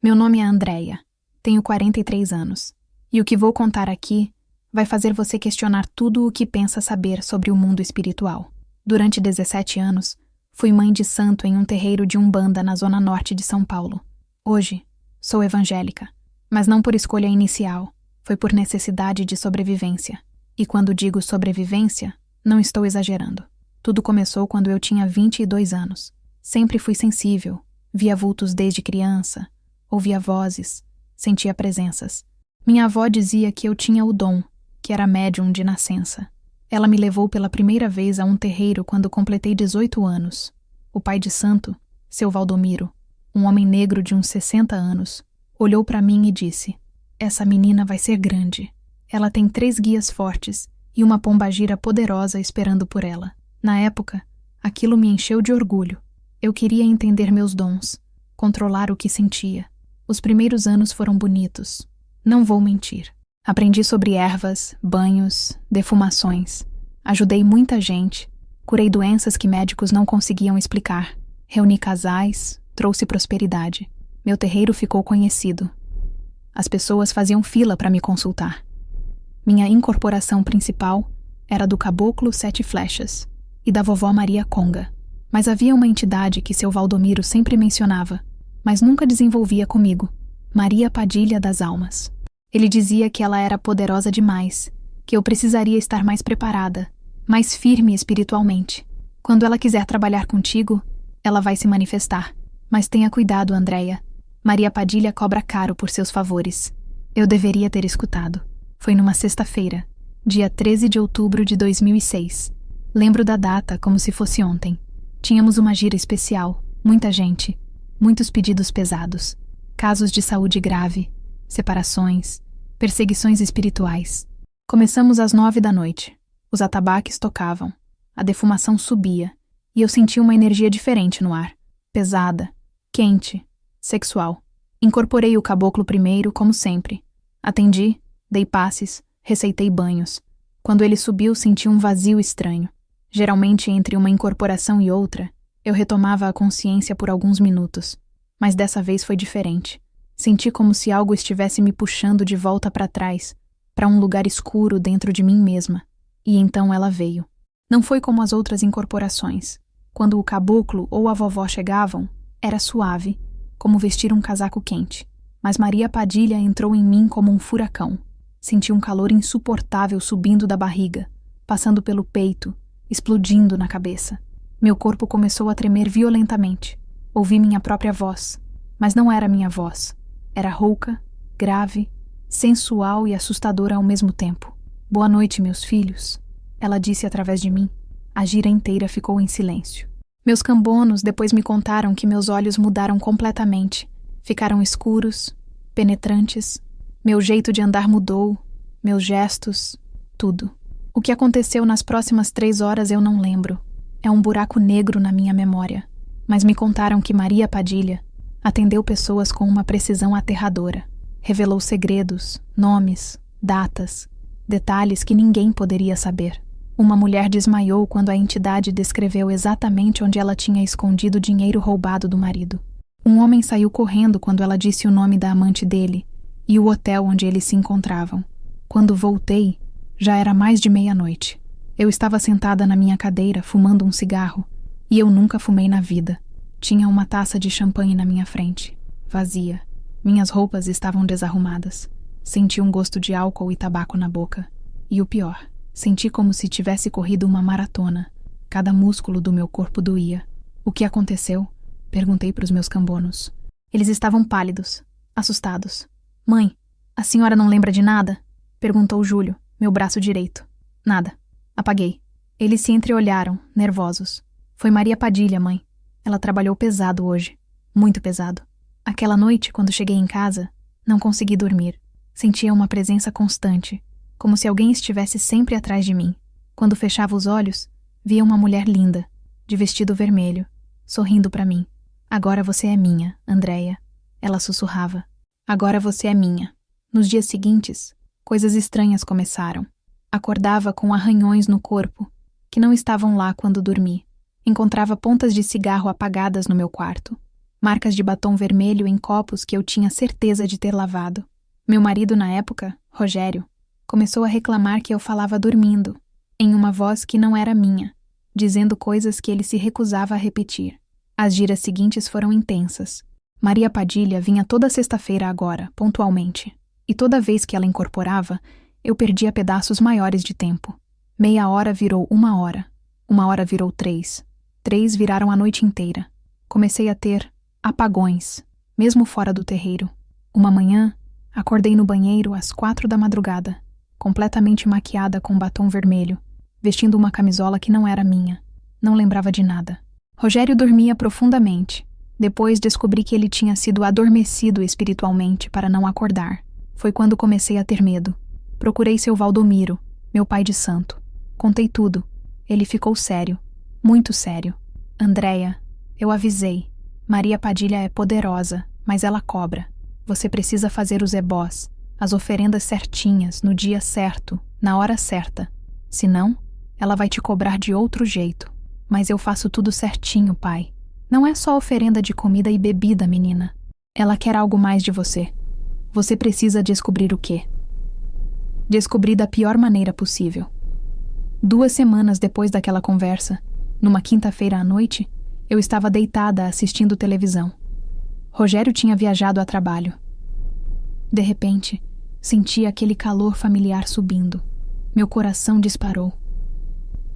Meu nome é Andreia, tenho 43 anos, e o que vou contar aqui vai fazer você questionar tudo o que pensa saber sobre o mundo espiritual. Durante 17 anos, fui mãe de santo em um terreiro de Umbanda na zona norte de São Paulo. Hoje, sou evangélica, mas não por escolha inicial, foi por necessidade de sobrevivência. E quando digo sobrevivência, não estou exagerando. Tudo começou quando eu tinha 22 anos. Sempre fui sensível, via vultos desde criança, ouvia vozes, sentia presenças. Minha avó dizia que eu tinha o dom, que era médium de nascença. Ela me levou pela primeira vez a um terreiro quando completei 18 anos. O pai de santo, seu Valdomiro, um homem negro de uns 60 anos, olhou para mim e disse: "Essa menina vai ser grande. Ela tem 3 guias fortes e uma pombagira poderosa esperando por ela." Na época, aquilo me encheu de orgulho. Eu queria entender meus dons, controlar o que sentia. Os primeiros anos foram bonitos. Não vou mentir. Aprendi sobre ervas, banhos, defumações. Ajudei muita gente. Curei doenças que médicos não conseguiam explicar. Reuni casais, trouxe prosperidade. Meu terreiro ficou conhecido. As pessoas faziam fila para me consultar. Minha incorporação principal era do Caboclo 7 Flechas e da vovó Maria Conga. Mas havia uma entidade que seu Valdomiro sempre mencionava, mas nunca desenvolvia comigo: Maria Padilha das Almas. Ele dizia que ela era poderosa demais, que eu precisaria estar mais preparada, mais firme espiritualmente. Quando ela quiser trabalhar contigo, ela vai se manifestar. Mas tenha cuidado, Andreia. Maria Padilha cobra caro por seus favores. Eu deveria ter escutado. Foi numa sexta-feira, dia 13 de outubro de 2006. Lembro da data como se fosse ontem. Tínhamos uma gira especial, muita gente, muitos pedidos pesados, casos de saúde grave, separações, perseguições espirituais. Começamos às 9 da noite. Os atabaques tocavam, a defumação subia, e eu senti uma energia diferente no ar, pesada, quente, sexual. Incorporei o caboclo primeiro, como sempre. Atendi, dei passes, receitei banhos. Quando ele subiu, senti um vazio estranho. Geralmente, entre uma incorporação e outra, eu retomava a consciência por alguns minutos. Mas dessa vez foi diferente. Senti como se algo estivesse me puxando de volta para trás, para um lugar escuro dentro de mim mesma. E então ela veio. Não foi como as outras incorporações. Quando o caboclo ou a vovó chegavam, era suave, como vestir um casaco quente. Mas Maria Padilha entrou em mim como um furacão. Senti um calor insuportável subindo da barriga, passando pelo peito, explodindo na cabeça. Meu corpo começou a tremer violentamente. Ouvi minha própria voz, mas não era minha voz. Era rouca, grave, sensual e assustadora ao mesmo tempo. "Boa noite, meus filhos", ela disse através de mim. A gira inteira ficou em silêncio. Meus cambonos depois me contaram que meus olhos mudaram completamente. Ficaram escuros, penetrantes. Meu jeito de andar mudou, meus gestos, tudo. O que aconteceu nas próximas 3 horas eu não lembro. É um buraco negro na minha memória. Mas me contaram que Maria Padilha atendeu pessoas com uma precisão aterradora. Revelou segredos, nomes, datas, detalhes que ninguém poderia saber. Uma mulher desmaiou quando a entidade descreveu exatamente onde ela tinha escondido o dinheiro roubado do marido. Um homem saiu correndo quando ela disse o nome da amante dele e o hotel onde eles se encontravam. Quando voltei, já era mais de meia-noite. Eu estava sentada na minha cadeira, fumando um cigarro, e eu nunca fumei na vida. Tinha uma taça de champanhe na minha frente, vazia. Minhas roupas estavam desarrumadas. Senti um gosto de álcool e tabaco na boca. E o pior, senti como se tivesse corrido uma maratona. Cada músculo do meu corpo doía. "O que aconteceu?" perguntei para os meus cambonos. Eles estavam pálidos, assustados. "Mãe, a senhora não lembra de nada?" perguntou Júlio, meu braço direito. "Nada." Apaguei. Eles se entreolharam, nervosos. "Foi Maria Padilha, mãe. Ela trabalhou pesado hoje. Muito pesado. Aquela noite, quando cheguei em casa, não consegui dormir. Sentia uma presença constante, como se alguém estivesse sempre atrás de mim. Quando fechava os olhos, via uma mulher linda, de vestido vermelho, sorrindo para mim. "Agora você é minha, Andreia." Ela sussurrava. "Agora você é minha." Nos dias seguintes, coisas estranhas começaram. Acordava com arranhões no corpo, que não estavam lá quando dormi. Encontrava pontas de cigarro apagadas no meu quarto. marcas de batom vermelho em copos que eu tinha certeza de ter lavado. Meu marido na época, Rogério, começou a reclamar que eu falava dormindo, em uma voz que não era minha, dizendo coisas que ele se recusava a repetir. As giras seguintes foram intensas. Maria Padilha vinha toda sexta-feira agora, pontualmente, e toda vez que ela incorporava, eu perdia pedaços maiores de tempo. Meia hora virou 1 hora, 1 hora virou 3, 3 viraram a noite inteira. Comecei a ter apagões, mesmo fora do terreiro. Uma manhã, acordei no banheiro às 4 da madrugada, completamente maquiada com batom vermelho, vestindo uma camisola que não era minha. Não lembrava de nada. Rogério dormia profundamente. Depois descobri que ele tinha sido adormecido espiritualmente para não acordar. Foi quando comecei a ter medo. Procurei seu Valdomiro, meu pai de santo. Contei tudo. Ele ficou sério. Muito sério. Andréia, eu avisei. Maria Padilha é poderosa, mas ela cobra. Você precisa fazer os ebós, as oferendas certinhas, no dia certo, na hora certa. Senão, ela vai te cobrar de outro jeito. Mas eu faço tudo certinho, pai. Não é só oferenda de comida e bebida, menina. Ela quer algo mais de você. Você precisa descobrir o quê? Descobri da pior maneira possível. 2 semanas depois daquela conversa, numa quinta-feira à noite, eu estava deitada assistindo televisão. Rogério tinha viajado a trabalho. De repente, senti aquele calor familiar subindo. Meu coração disparou.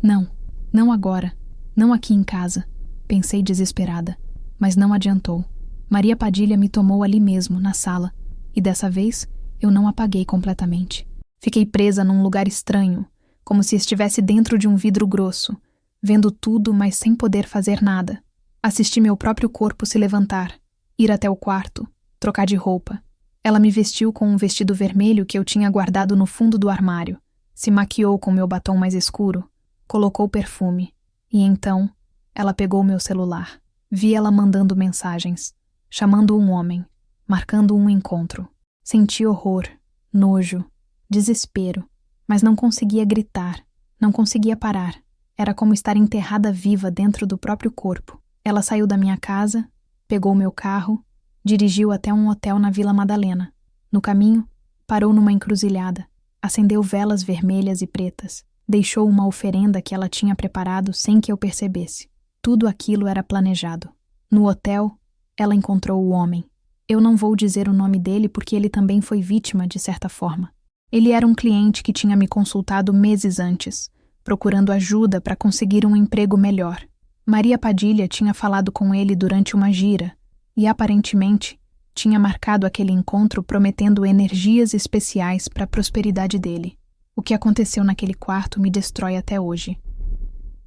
Não, não agora. Não aqui em casa. Pensei desesperada, mas não adiantou. Maria Padilha me tomou ali mesmo, na sala, e dessa vez eu não apaguei completamente. Fiquei presa num lugar estranho, como se estivesse dentro de um vidro grosso, vendo tudo, mas sem poder fazer nada. Assisti meu próprio corpo se levantar, ir até o quarto, trocar de roupa. Ela me vestiu com um vestido vermelho que eu tinha guardado no fundo do armário, se maquiou com meu batom mais escuro, colocou perfume, e então ela pegou meu celular. Vi ela mandando mensagens, chamando um homem, marcando um encontro. Senti horror, nojo, desespero, mas não conseguia gritar, não conseguia parar. Era como estar enterrada viva dentro do próprio corpo. Ela saiu da minha casa, pegou meu carro, dirigiu até um hotel na Vila Madalena. No caminho, parou numa encruzilhada, acendeu velas vermelhas e pretas, deixou uma oferenda que ela tinha preparado sem que eu percebesse. Tudo aquilo era planejado. No hotel, ela encontrou o homem. Eu não vou dizer o nome dele porque ele também foi vítima de certa forma. Ele era um cliente que tinha me consultado meses antes, procurando ajuda para conseguir um emprego melhor. Maria Padilha tinha falado com ele durante uma gira e, aparentemente, tinha marcado aquele encontro prometendo energias especiais para a prosperidade dele. O que aconteceu naquele quarto me destrói até hoje.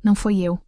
Não foi eu.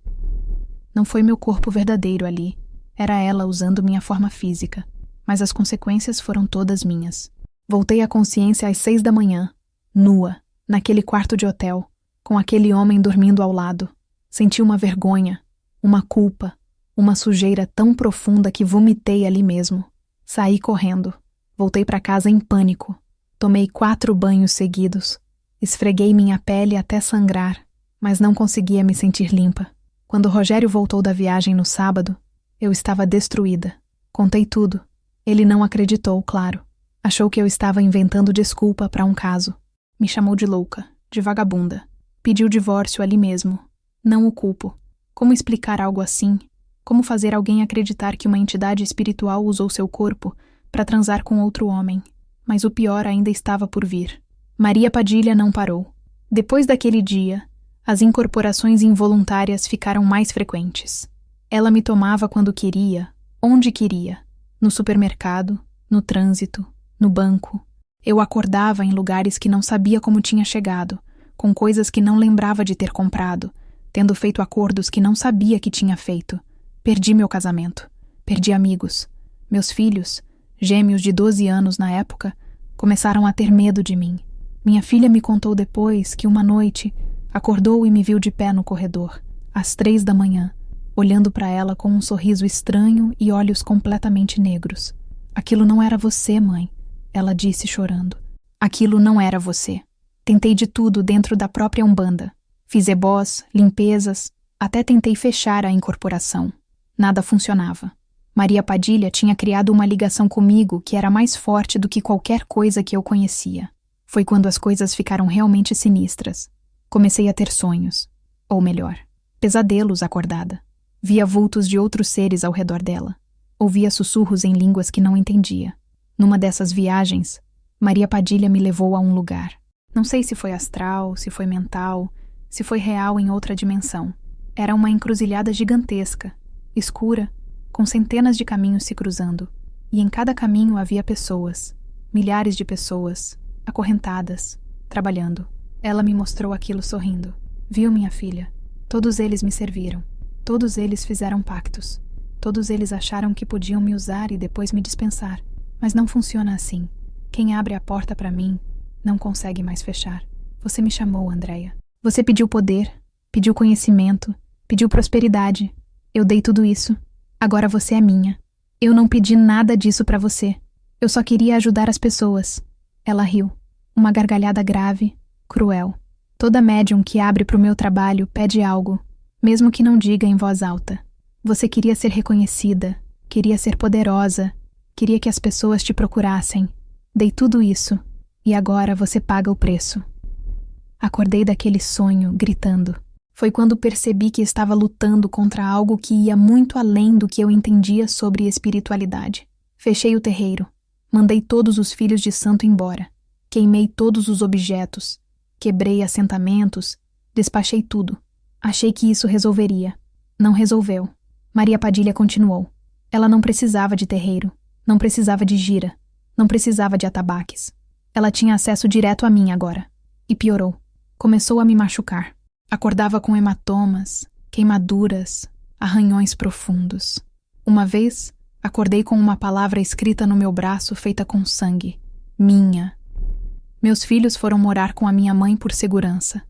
Não foi meu corpo verdadeiro ali. Era ela usando minha forma física. Mas as consequências foram todas minhas. Voltei à consciência às 6 da manhã, nua, naquele quarto de hotel, com aquele homem dormindo ao lado. Senti uma vergonha, uma culpa, uma sujeira tão profunda que vomitei ali mesmo. Saí correndo. Voltei para casa em pânico. Tomei 4 banhos seguidos. Esfreguei minha pele até sangrar, mas não conseguia me sentir limpa. Quando Rogério voltou da viagem no sábado, eu estava destruída. Contei tudo. Ele não acreditou, claro. Achou que eu estava inventando desculpa para um caso. Me chamou de louca, de vagabunda. Pediu divórcio ali mesmo. Não o culpo. Como explicar algo assim? Como fazer alguém acreditar que uma entidade espiritual usou seu corpo para transar com outro homem? Mas o pior ainda estava por vir. Maria Padilha não parou. Depois daquele dia, as incorporações involuntárias ficaram mais frequentes. Ela me tomava quando queria, onde queria. No supermercado, no trânsito, no banco. Eu acordava em lugares que não sabia como tinha chegado, com coisas que não lembrava de ter comprado, tendo feito acordos que não sabia que tinha feito. Perdi meu casamento. Perdi amigos. Meus filhos, gêmeos de 12 anos na época, começaram a ter medo de mim. Minha filha me contou depois que uma noite acordou e me viu de pé no corredor, às 3 da manhã, olhando para ela com um sorriso estranho e olhos completamente negros. Aquilo não era você, mãe, ela disse chorando. Aquilo não era você. Tentei de tudo dentro da própria Umbanda. Fiz ebós, limpezas, até tentei fechar a incorporação. Nada funcionava. Maria Padilha tinha criado uma ligação comigo que era mais forte do que qualquer coisa que eu conhecia. Foi quando as coisas ficaram realmente sinistras. Comecei a ter sonhos. Ou melhor, pesadelos acordada. Via vultos de outros seres ao redor dela. Ouvia sussurros em línguas que não entendia. Numa dessas viagens, Maria Padilha me levou a um lugar. Não sei se foi astral, se foi mental, se foi real em outra dimensão. Era uma encruzilhada gigantesca, escura, com centenas de caminhos se cruzando. E em cada caminho havia pessoas, milhares de pessoas, acorrentadas, trabalhando. Ela me mostrou aquilo sorrindo. Viu, minha filha? Todos eles me serviram. Todos eles fizeram pactos. Todos eles acharam que podiam me usar e depois me dispensar. Mas não funciona assim. Quem abre a porta para mim não consegue mais fechar. Você me chamou, Andréia. Você pediu poder, pediu conhecimento, pediu prosperidade. Eu dei tudo isso. Agora você é minha. Eu não pedi nada disso para você. Eu só queria ajudar as pessoas. Ela riu. Uma gargalhada grave, cruel. Toda médium que abre para o meu trabalho pede algo, mesmo que não diga em voz alta. Você queria ser reconhecida, queria ser poderosa, queria que as pessoas te procurassem. Dei tudo isso, e agora você paga o preço. Acordei daquele sonho, gritando. Foi quando percebi que estava lutando contra algo que ia muito além do que eu entendia sobre espiritualidade. Fechei o terreiro, mandei todos os filhos de santo embora, queimei todos os objetos, quebrei assentamentos, despachei tudo. Achei que isso resolveria. Não resolveu. Maria Padilha continuou. Ela não precisava de terreiro, não precisava de gira, não precisava de atabaques. Ela tinha acesso direto a mim agora. E piorou. Começou a me machucar. Acordava com hematomas, queimaduras, arranhões profundos. Uma vez, acordei com uma palavra escrita no meu braço feita com sangue. Minha. Meus filhos foram morar com a minha mãe por segurança.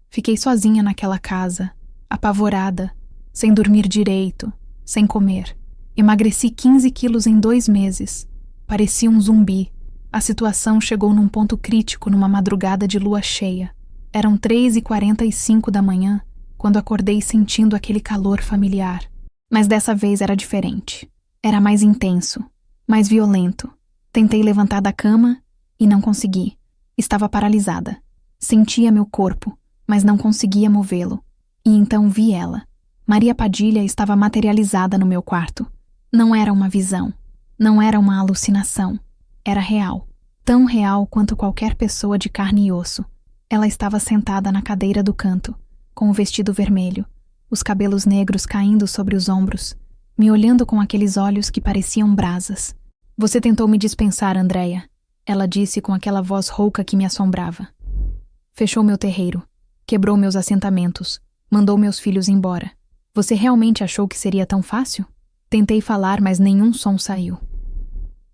Fiquei sozinha naquela casa, apavorada, sem dormir direito, sem comer. Emagreci 15 quilos em 2 meses. Parecia um zumbi. A situação chegou num ponto crítico numa madrugada de lua cheia. Eram 3h45 da manhã, quando acordei sentindo aquele calor familiar. Mas dessa vez era diferente. Era mais intenso, mais violento. Tentei levantar da cama e não consegui. Estava paralisada. Sentia meu corpo, mas não conseguia movê-lo. E então vi ela. Maria Padilha estava materializada no meu quarto. Não era uma visão. Não era uma alucinação. Era real. Tão real quanto qualquer pessoa de carne e osso. Ela estava sentada na cadeira do canto, com o vestido vermelho, os cabelos negros caindo sobre os ombros, me olhando com aqueles olhos que pareciam brasas. Você tentou me dispensar, Andréia, ela disse com aquela voz rouca que me assombrava. Fechou meu terreiro, quebrou meus assentamentos, mandou meus filhos embora. Você realmente achou que seria tão fácil? Tentei falar, mas nenhum som saiu.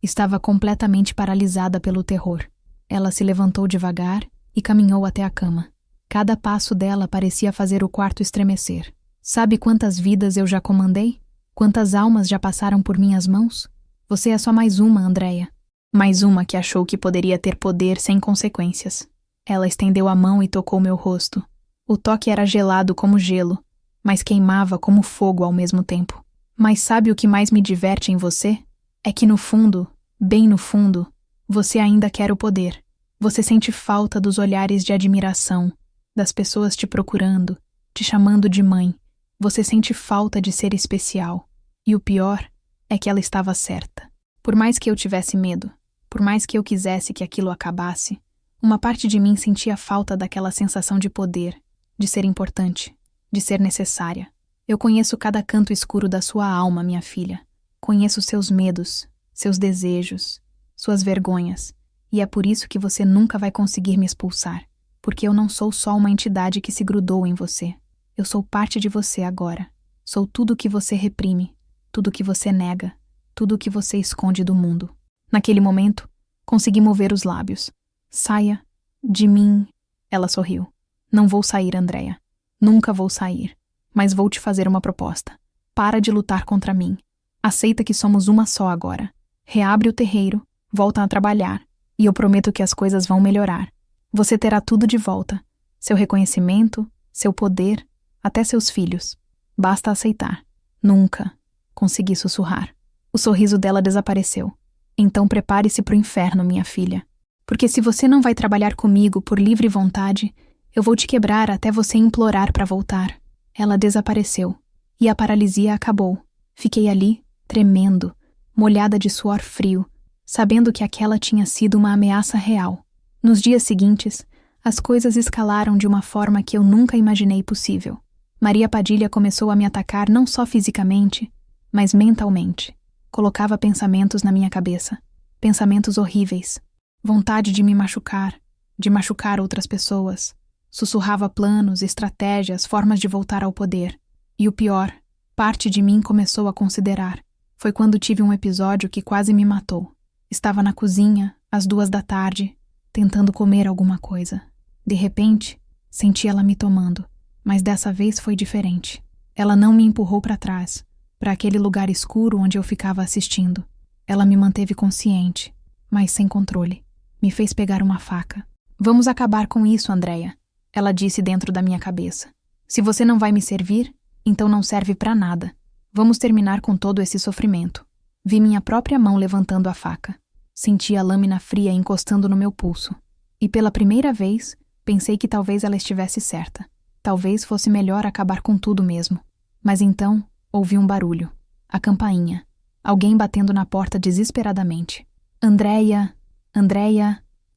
Estava completamente paralisada pelo terror. Ela se levantou devagar e caminhou até a cama. Cada passo dela parecia fazer o quarto estremecer. Sabe quantas vidas eu já comandei? Quantas almas já passaram por minhas mãos? Você é só mais uma, Andréia. Mais uma que achou que poderia ter poder sem consequências. Ela estendeu a mão e tocou meu rosto. O toque era gelado como gelo, mas queimava como fogo ao mesmo tempo. Mas sabe o que mais me diverte em você? É que no fundo, bem no fundo, você ainda quer o poder. Você sente falta dos olhares de admiração, das pessoas te procurando, te chamando de mãe. Você sente falta de ser especial. E o pior é que ela estava certa. Por mais que eu tivesse medo, por mais que eu quisesse que aquilo acabasse, uma parte de mim sentia falta daquela sensação de poder, de ser importante, de ser necessária. Eu conheço cada canto escuro da sua alma, minha filha. Conheço seus medos, seus desejos, suas vergonhas. E é por isso que você nunca vai conseguir me expulsar. Porque eu não sou só uma entidade que se grudou em você. Eu sou parte de você agora. Sou tudo o que você reprime, tudo o que você nega, tudo o que você esconde do mundo. Naquele momento, consegui mover os lábios. Saia de mim. Ela sorriu. Não vou sair, Andréia. Nunca vou sair. Mas vou te fazer uma proposta. Para de lutar contra mim. Aceita que somos uma só agora. Reabre o terreiro, volta a trabalhar, e eu prometo que as coisas vão melhorar. Você terá tudo de volta. Seu reconhecimento, seu poder, até seus filhos. Basta aceitar. Nunca, com consegui sussurrar. O sorriso dela desapareceu. Então prepare-se para o inferno, minha filha. Porque se você não vai trabalhar comigo por livre vontade, eu vou te quebrar até você implorar para voltar. Ela desapareceu. E a paralisia acabou. Fiquei ali, tremendo, molhada de suor frio, sabendo que aquela tinha sido uma ameaça real. Nos dias seguintes, as coisas escalaram de uma forma que eu nunca imaginei possível. Maria Padilha começou a me atacar não só fisicamente, mas mentalmente. Colocava pensamentos na minha cabeça. Pensamentos horríveis. Vontade de me machucar, de machucar outras pessoas. Sussurrava planos, estratégias, formas de voltar ao poder. E o pior, parte de mim começou a considerar. Foi quando tive um episódio que quase me matou. Estava na cozinha, às 2 da tarde, tentando comer alguma coisa. De repente, senti ela me tomando, mas dessa vez foi diferente. Ela não me empurrou para trás, para aquele lugar escuro onde eu ficava assistindo. Ela me manteve consciente, mas sem controle. Me fez pegar uma faca. Vamos acabar com isso, Andréia, ela disse dentro da minha cabeça. Se você não vai me servir, então não serve para nada. Vamos terminar com todo esse sofrimento. Vi minha própria mão levantando a faca. Senti a lâmina fria encostando no meu pulso. E pela primeira vez, pensei que talvez ela estivesse certa. Talvez fosse melhor acabar com tudo mesmo. Mas então, ouvi um barulho. A campainha. Alguém batendo na porta desesperadamente. Andréia,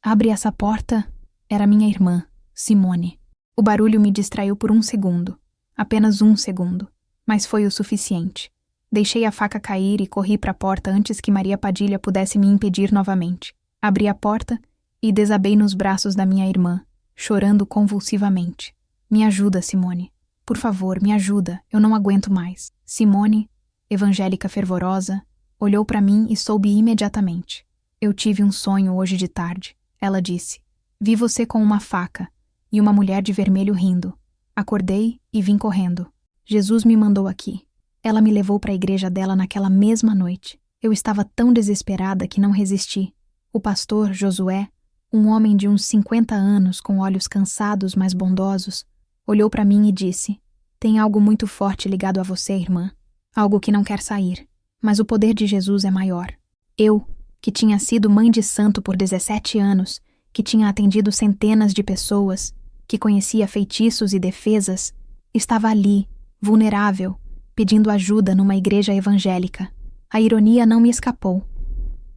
abre essa porta. Era minha irmã, Simone. O barulho me distraiu por 1 segundo. Apenas 1 segundo. Mas foi o suficiente. Deixei a faca cair e corri para a porta antes que Maria Padilha pudesse me impedir novamente. Abri a porta e desabei nos braços da minha irmã, chorando convulsivamente. Me ajuda, Simone. Por favor, me ajuda. Eu não aguento mais. Simone, evangélica fervorosa, olhou para mim e soube imediatamente. Eu tive um sonho hoje de tarde, ela disse. Vi você com uma faca e uma mulher de vermelho rindo. Acordei e vim correndo. Jesus me mandou aqui. Ela me levou para a igreja dela naquela mesma noite. Eu estava tão desesperada que não resisti. O pastor, Josué, um homem de uns 50 anos com olhos cansados, mas bondosos, olhou para mim e disse: tem algo muito forte ligado a você, irmã. Algo que não quer sair. Mas o poder de Jesus é maior. Eu, que tinha sido mãe de santo por 17 anos, que tinha atendido centenas de pessoas, que conhecia feitiços e defesas, estava ali, vulnerável, pedindo ajuda numa igreja evangélica. A ironia não me escapou.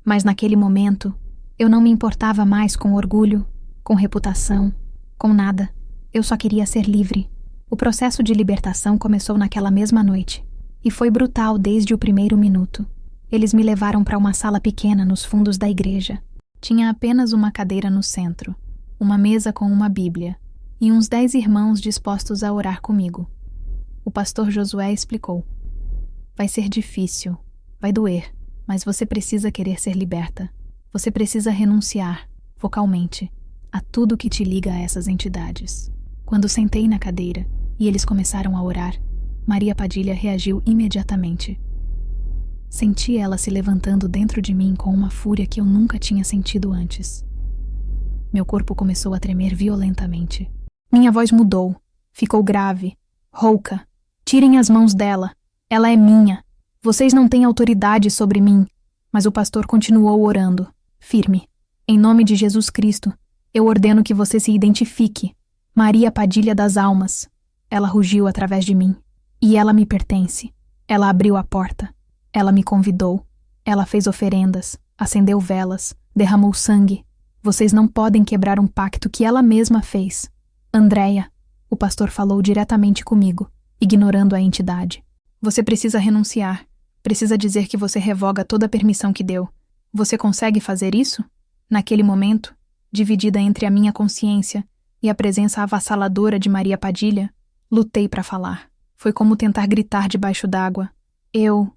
Mas naquele momento, eu não me importava mais com orgulho, com reputação, com nada. Eu só queria ser livre. O processo de libertação começou naquela mesma noite, e foi brutal desde o primeiro minuto. Eles me levaram para uma sala pequena nos fundos da igreja. Tinha apenas uma cadeira no centro, uma mesa com uma Bíblia, e uns 10 irmãos dispostos a orar comigo. O pastor Josué explicou: vai ser difícil, vai doer, mas você precisa querer ser liberta. Você precisa renunciar, vocalmente, a tudo que te liga a essas entidades. Quando sentei na cadeira e eles começaram a orar, Maria Padilha reagiu imediatamente. Senti ela se levantando dentro de mim com uma fúria que eu nunca tinha sentido antes. Meu corpo começou a tremer violentamente. Minha voz mudou, ficou grave, rouca. Tirem as mãos dela. Ela é minha. Vocês não têm autoridade sobre mim. Mas o pastor continuou orando, firme. Em nome de Jesus Cristo, eu ordeno que você se identifique. Maria Padilha das Almas. Ela rugiu através de mim. E ela me pertence. Ela abriu a porta. Ela me convidou. Ela fez oferendas, acendeu velas, derramou sangue. Vocês não podem quebrar um pacto que ela mesma fez. Andréia, o pastor falou diretamente comigo, ignorando a entidade. Você precisa renunciar. Precisa dizer que você revoga toda a permissão que deu. Você consegue fazer isso? Naquele momento, dividida entre a minha consciência e a presença avassaladora de Maria Padilha, lutei para falar. Foi como tentar gritar debaixo d'água. Eu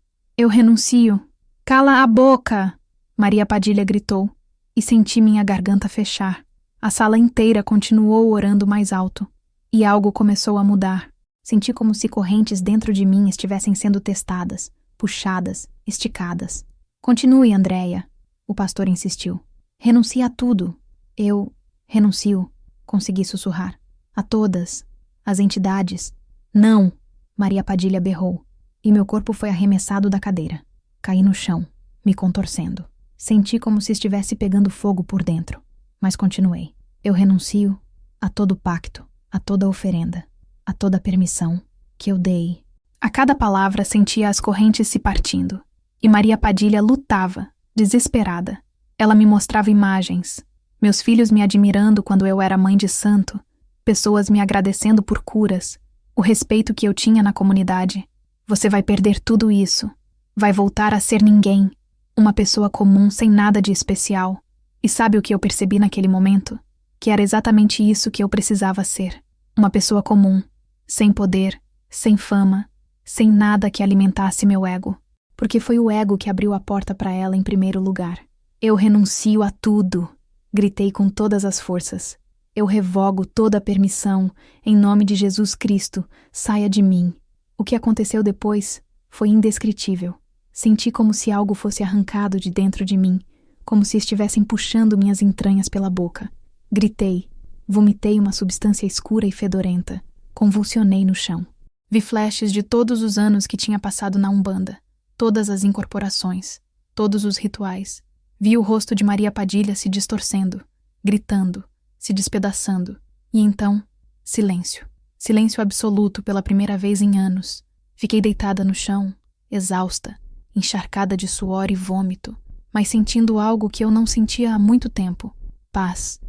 renuncio. Cala a boca! Maria Padilha gritou, e senti minha garganta fechar. A sala inteira continuou orando mais alto, e algo começou a mudar. Senti como se correntes dentro de mim estivessem sendo testadas, puxadas, esticadas. Continue, Andréia, o pastor insistiu. Renuncie a tudo. Eu renuncio, consegui sussurrar. A todas, as entidades. Não, Maria Padilha berrou. e meu corpo foi arremessado da cadeira. Caí no chão, me contorcendo. Senti como se estivesse pegando fogo por dentro, mas continuei. Eu renuncio a todo pacto, a toda oferenda, a toda permissão que eu dei. A cada palavra sentia as correntes se partindo, e Maria Padilha lutava, desesperada. Ela me mostrava imagens, meus filhos me admirando quando eu era mãe de santo, pessoas me agradecendo por curas, o respeito que eu tinha na comunidade. Você vai perder tudo isso, vai voltar a ser ninguém, uma pessoa comum sem nada de especial. E sabe o que eu percebi naquele momento? Que era exatamente isso que eu precisava ser. Uma pessoa comum, sem poder, sem fama, sem nada que alimentasse meu ego. Porque foi o ego que abriu a porta para ela em primeiro lugar. Eu renuncio a tudo, gritei com todas as forças. Eu revogo toda a permissão, em nome de Jesus Cristo, saia de mim. O que aconteceu depois foi indescritível. Senti como se algo fosse arrancado de dentro de mim, como se estivessem puxando minhas entranhas pela boca. Gritei, vomitei uma substância escura e fedorenta, convulsionei no chão. Vi flashes de todos os anos que tinha passado na Umbanda, todas as incorporações, todos os rituais. Vi o rosto de Maria Padilha se distorcendo, gritando, se despedaçando. E então, silêncio. Silêncio absoluto pela primeira vez em anos. Fiquei deitada no chão, exausta, encharcada de suor e vômito, mas sentindo algo que eu não sentia há muito tempo. Paz.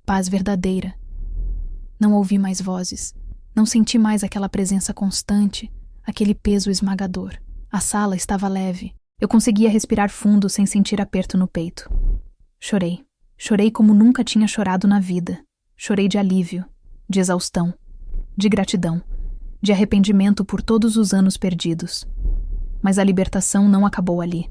Paz verdadeira. Não ouvi mais vozes. Não senti mais aquela presença constante, aquele peso esmagador. A sala estava leve. Eu conseguia respirar fundo sem sentir aperto no peito. Chorei. Chorei como nunca tinha chorado na vida. Chorei de alívio, de exaustão, de gratidão, de arrependimento por todos os anos perdidos. Mas a libertação não acabou ali.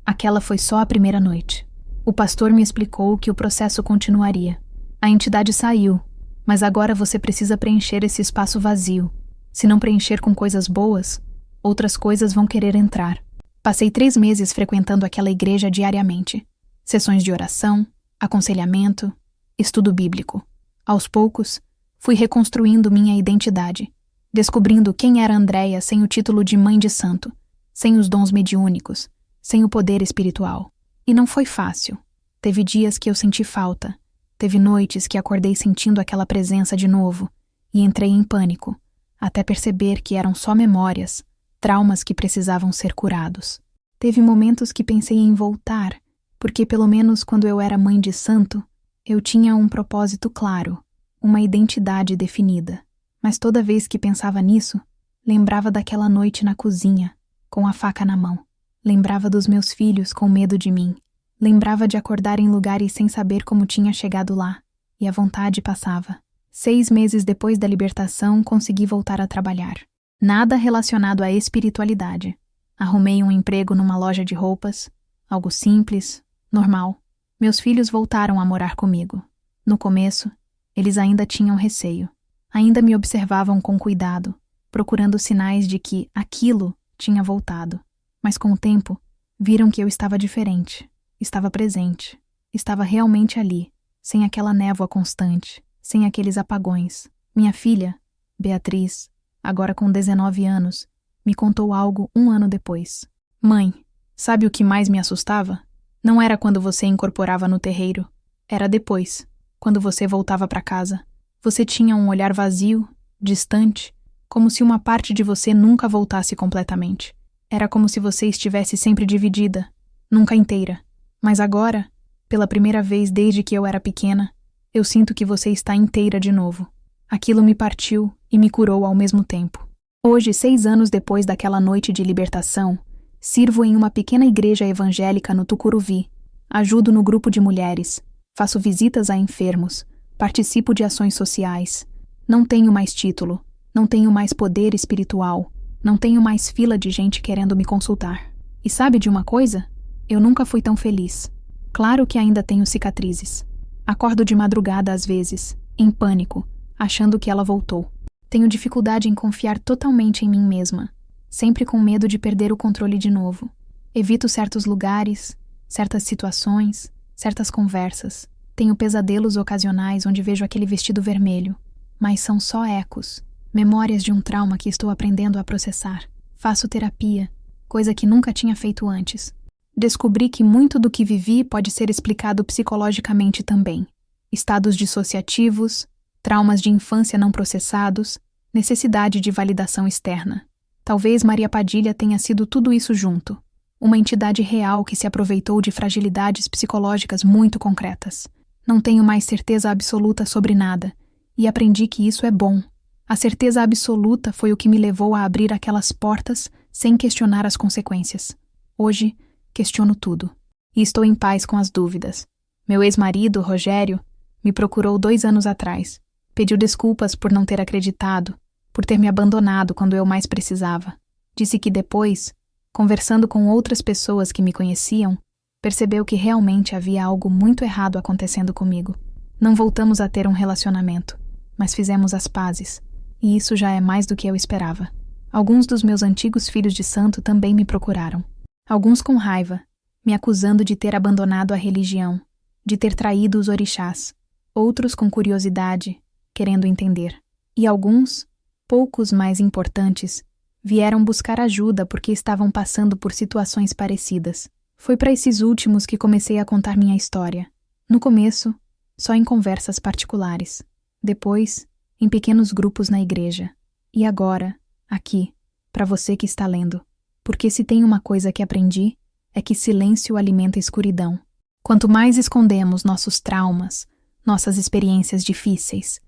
Aquela foi só a primeira noite. O pastor me explicou que o processo continuaria. A entidade saiu, mas agora você precisa preencher esse espaço vazio. Se não preencher com coisas boas, outras coisas vão querer entrar. Passei 3 meses frequentando aquela igreja diariamente. Sessões de oração, aconselhamento, estudo bíblico. Aos poucos, fui reconstruindo minha identidade, descobrindo quem era Andréia sem o título de mãe de santo, sem os dons mediúnicos, sem o poder espiritual. E não foi fácil. Teve dias que eu senti falta. Teve noites que acordei sentindo aquela presença de novo e entrei em pânico, até perceber que eram só memórias, traumas que precisavam ser curados. Teve momentos que pensei em voltar, porque pelo menos quando eu era mãe de santo, eu tinha um propósito claro, uma identidade definida. Mas toda vez que pensava nisso, lembrava daquela noite na cozinha, com a faca na mão. Lembrava dos meus filhos com medo de mim. Lembrava de acordar em lugares sem saber como tinha chegado lá, e a vontade passava. 6 meses depois da libertação, consegui voltar a trabalhar. Nada relacionado à espiritualidade. Arrumei um emprego numa loja de roupas, algo simples, normal. Meus filhos voltaram a morar comigo. No começo, eles ainda tinham receio. Ainda me observavam com cuidado, procurando sinais de que aquilo tinha voltado. Mas com o tempo, viram que eu estava diferente, estava presente, estava realmente ali, sem aquela névoa constante, sem aqueles apagões. Minha filha, Beatriz, agora com 19 anos, me contou algo 1 ano depois. Mãe, sabe o que mais me assustava? Não era quando você incorporava no terreiro, era depois, quando você voltava para casa. Você tinha um olhar vazio, distante, como se uma parte de você nunca voltasse completamente. Era como se você estivesse sempre dividida, nunca inteira. Mas agora, pela primeira vez desde que eu era pequena, eu sinto que você está inteira de novo. Aquilo me partiu e me curou ao mesmo tempo. Hoje, 6 anos depois daquela noite de libertação, sirvo em uma pequena igreja evangélica no Tucuruvi, ajudo no grupo de mulheres, faço visitas a enfermos, participo de ações sociais. Não tenho mais título, não tenho mais poder espiritual, não tenho mais fila de gente querendo me consultar. E sabe de uma coisa? Eu nunca fui tão feliz. Claro que ainda tenho cicatrizes. Acordo de madrugada às vezes, em pânico, achando que ela voltou. Tenho dificuldade em confiar totalmente em mim mesma, sempre com medo de perder o controle de novo. Evito certos lugares, certas situações, certas conversas. Tenho pesadelos ocasionais onde vejo aquele vestido vermelho, mas são só ecos, memórias de um trauma que estou aprendendo a processar. Faço terapia, coisa que nunca tinha feito antes. Descobri que muito do que vivi pode ser explicado psicologicamente também. Estados dissociativos, traumas de infância não processados, necessidade de validação externa. Talvez Maria Padilha tenha sido tudo isso junto. Uma entidade real que se aproveitou de fragilidades psicológicas muito concretas. Não tenho mais certeza absoluta sobre nada, e aprendi que isso é bom. A certeza absoluta foi o que me levou a abrir aquelas portas sem questionar as consequências. Hoje, questiono tudo. E estou em paz com as dúvidas. Meu ex-marido, Rogério, me procurou 2 anos atrás. Pediu desculpas por não ter acreditado, por ter me abandonado quando eu mais precisava. Disse que depois, conversando com outras pessoas que me conheciam, percebeu que realmente havia algo muito errado acontecendo comigo. Não voltamos a ter um relacionamento, mas fizemos as pazes, e isso já é mais do que eu esperava. Alguns dos meus antigos filhos de santo também me procuraram. Alguns com raiva, me acusando de ter abandonado a religião, de ter traído os orixás. Outros com curiosidade, querendo entender. E alguns, poucos mais importantes, vieram buscar ajuda porque estavam passando por situações parecidas. Foi para esses últimos que comecei a contar minha história. No começo, só em conversas particulares. Depois, em pequenos grupos na igreja. E agora, aqui, para você que está lendo. Porque se tem uma coisa que aprendi, é que silêncio alimenta a escuridão. Quanto mais escondemos nossos traumas, nossas experiências difíceis,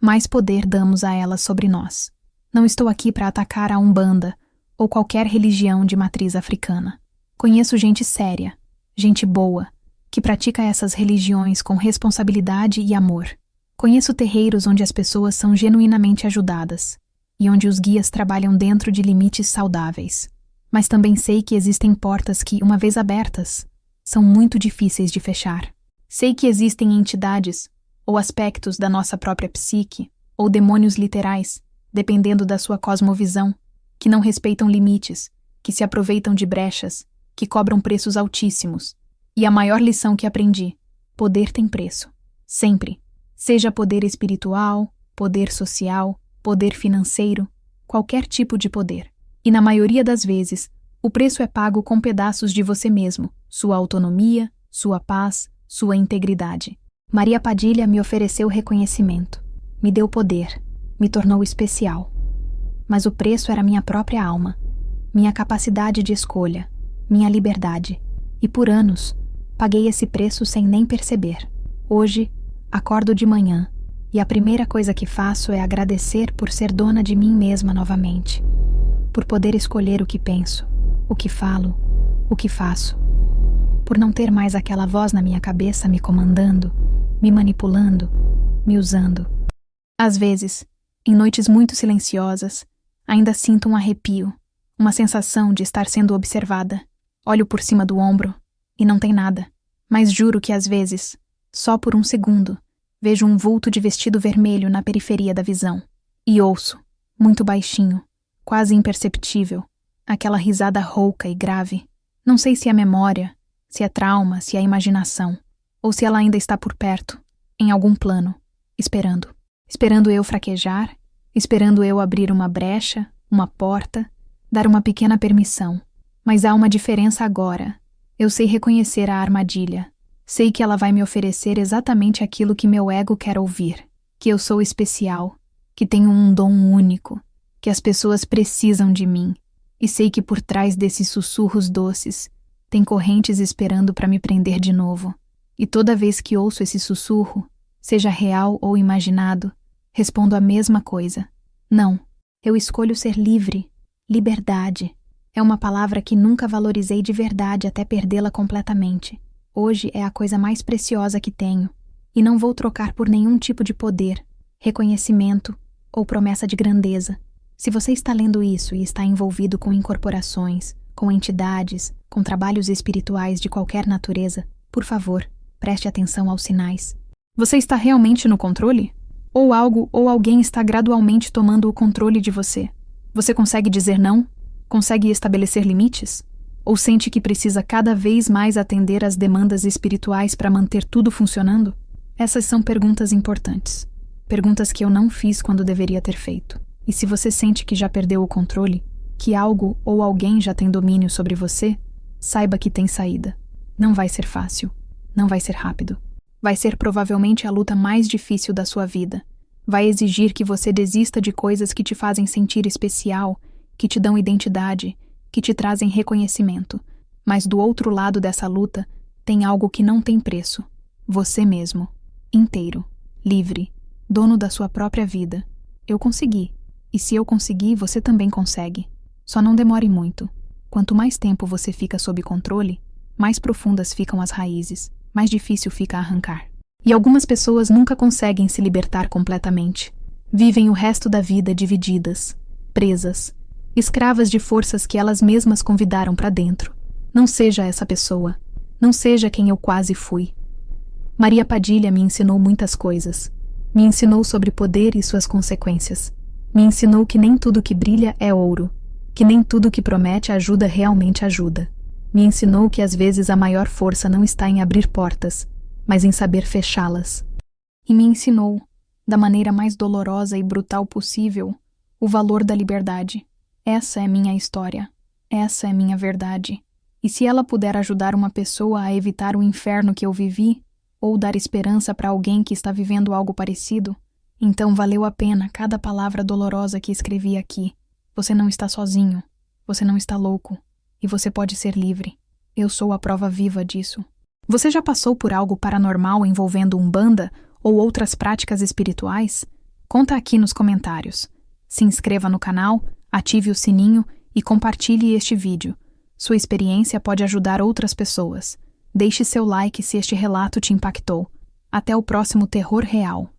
mais poder damos a elas sobre nós. Não estou aqui para atacar a Umbanda ou qualquer religião de matriz africana. Conheço gente séria, gente boa, que pratica essas religiões com responsabilidade e amor. Conheço terreiros onde as pessoas são genuinamente ajudadas e onde os guias trabalham dentro de limites saudáveis. Mas também sei que existem portas que, uma vez abertas, são muito difíceis de fechar. Sei que existem entidades ou aspectos da nossa própria psique ou demônios literais, dependendo da sua cosmovisão, que não respeitam limites, que se aproveitam de brechas, que cobram preços altíssimos. E a maior lição que aprendi: poder tem preço. Sempre. Seja poder espiritual, poder social, poder financeiro, qualquer tipo de poder. E na maioria das vezes, o preço é pago com pedaços de você mesmo, sua autonomia, sua paz, sua integridade. Maria Padilha me ofereceu reconhecimento, me deu poder, me tornou especial. Mas o preço era minha própria alma, minha capacidade de escolha, minha liberdade. E por anos, paguei esse preço sem nem perceber. Hoje, acordo de manhã e a primeira coisa que faço é agradecer por ser dona de mim mesma novamente. Por poder escolher o que penso, o que falo, o que faço. Por não ter mais aquela voz na minha cabeça me comandando, me manipulando, me usando. Às vezes, em noites muito silenciosas, ainda sinto um arrepio, uma sensação de estar sendo observada. Olho por cima do ombro e não tem nada, mas juro que às vezes, só por um segundo, vejo um vulto de vestido vermelho na periferia da visão. E ouço, muito baixinho, quase imperceptível, aquela risada rouca e grave. Não sei se é memória, se é trauma, se é imaginação, ou se ela ainda está por perto, em algum plano, esperando. Esperando eu fraquejar, esperando eu abrir uma brecha, uma porta, dar uma pequena permissão. Mas há uma diferença agora. Eu sei reconhecer a armadilha. Sei que ela vai me oferecer exatamente aquilo que meu ego quer ouvir. Que eu sou especial, que tenho um dom único, que as pessoas precisam de mim. E sei que por trás desses sussurros doces, tem correntes esperando para me prender de novo. E toda vez que ouço esse sussurro, seja real ou imaginado, respondo a mesma coisa. Não, eu escolho ser livre. Liberdade. É uma palavra que nunca valorizei de verdade até perdê-la completamente. Hoje é a coisa mais preciosa que tenho. E não vou trocar por nenhum tipo de poder, reconhecimento ou promessa de grandeza. Se você está lendo isso e está envolvido com incorporações, com entidades, com trabalhos espirituais de qualquer natureza, por favor, preste atenção aos sinais. Você está realmente no controle? Ou algo ou alguém está gradualmente tomando o controle de você? Você consegue dizer não? Consegue estabelecer limites? Ou sente que precisa cada vez mais atender às demandas espirituais para manter tudo funcionando? Essas são perguntas importantes. Perguntas que eu não fiz quando deveria ter feito. E se você sente que já perdeu o controle, que algo ou alguém já tem domínio sobre você, saiba que tem saída. Não vai ser fácil. Não vai ser rápido. Vai ser provavelmente a luta mais difícil da sua vida. Vai exigir que você desista de coisas que te fazem sentir especial, que te dão identidade, que te trazem reconhecimento. Mas do outro lado dessa luta, tem algo que não tem preço. Você mesmo. Inteiro. Livre. Dono da sua própria vida. Eu consegui. E se eu conseguir, você também consegue. Só não demore muito. Quanto mais tempo você fica sob controle, mais profundas ficam as raízes, mais difícil fica arrancar. E algumas pessoas nunca conseguem se libertar completamente. Vivem o resto da vida divididas, presas, escravas de forças que elas mesmas convidaram para dentro. Não seja essa pessoa. Não seja quem eu quase fui. Maria Padilha me ensinou muitas coisas. Me ensinou sobre poder e suas consequências. Me ensinou que nem tudo que brilha é ouro, que nem tudo que promete ajuda realmente ajuda. Me ensinou que às vezes a maior força não está em abrir portas, mas em saber fechá-las. E me ensinou, da maneira mais dolorosa e brutal possível, o valor da liberdade. Essa é minha história. Essa é minha verdade. E se ela puder ajudar uma pessoa a evitar o inferno que eu vivi, ou dar esperança para alguém que está vivendo algo parecido, então valeu a pena cada palavra dolorosa que escrevi aqui. Você não está sozinho. Você não está louco. E você pode ser livre. Eu sou a prova viva disso. Você já passou por algo paranormal envolvendo Umbanda ou outras práticas espirituais? Conta aqui nos comentários. Se inscreva no canal, ative o sininho e compartilhe este vídeo. Sua experiência pode ajudar outras pessoas. Deixe seu like se este relato te impactou. Até o próximo Terror Real.